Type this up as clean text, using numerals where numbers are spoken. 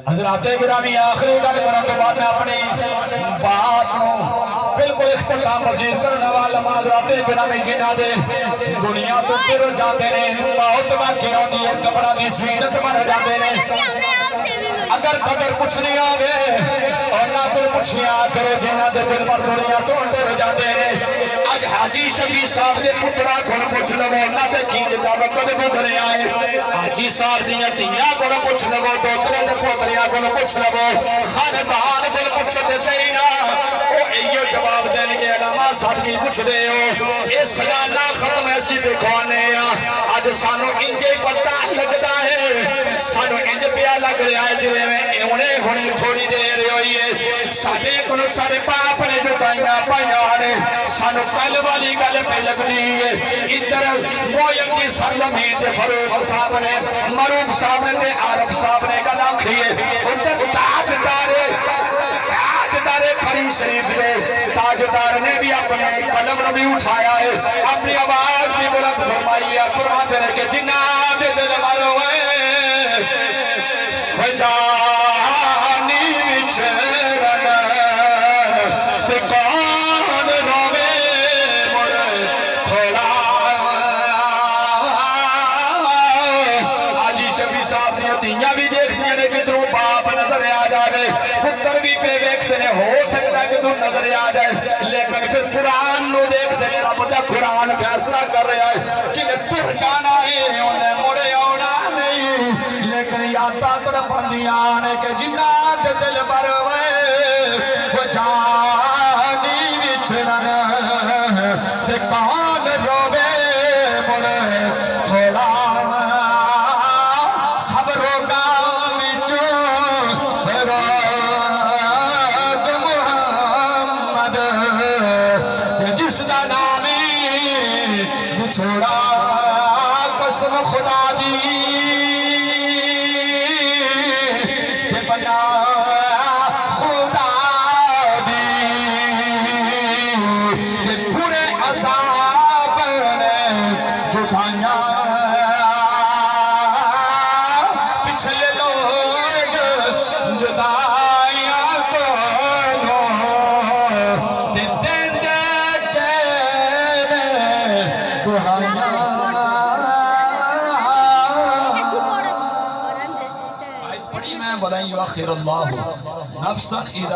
حضرات گرامی آخری گل کرن تو بعد میں اپنی بات نو بالکل اختتام پذیر کرنے والا حضرات گرامی جنہاں دے دنیا تو پھر جاندے نے موت واقع ہوندی ہے قبراں دی زینت بن جاندے نے اگر قدر کچھ نہیں آگے اور نہ کوئی پوچھیا کرے جنہاں دے دل پر دنیا تو ٹر جاندے نے اج حاجی شفیع صاحب دے پترا کون پوچھ لو اللہ تے کی کتاب کد گزرے آئے حاجی صاحب دیاں دھیاں کون پوچھ لو دوترے دے پوتریاں کون پوچھ لو خاندان کون پوچھ دے صحیح نا او ایو جواب دین کے علماء صاحب کی پوچھ دے ہو اے سالانہ ختم ایسی دکھانے اج سانو انجے پتہ لگدا ہے سانو انج پیا لگ رہا ہے جویں اونے ہونے تھوڑی دیر ہوئی ہے ساڈے کول سارے باپ نے جتائیاں پائیاں نے سانو کل والی گل پہ لگنی ہے ادھر مویم کی سرزمین تے فروغ صاحب نے معروف صاحب نے عارف صاحب نے گل آکھی ہے ادھر تاجدار کھری شریف نے تاجدار نے بھی اپنے قلم نے بھی اٹھایا ہے اپنی آواز بھی بلند فرمائی ہے فرماتے ہیں کہ جناب دل والو جانی وچ بھی دیکھتی ہیں کہ دروں باپ نظر آ جائے پتر بھی پہ ویکھتے ہیں ہو سکتا ہے کہ تو نظر آ جائے لیکن پھر قرآن نو دیکھتے ہیں رب دا قرآن فیصلہ کر رہا ہے کہ تر جانا ہے انہیں مڑے آنا نہیں لیکن یاداں تڑپندیاں نے کہ جنہاں دے دل بھر وہ جانی وچھڑن تے کون روے مڑے تھوڑا چھوڑا قسم خدا دی تے بنا خدا دی تے پورے عذاب نے جدائیاں پچھلے لوگ جدائیاں کو تے دین دے بڑی میں بلائیں یؤخر اللہ نفسا اذا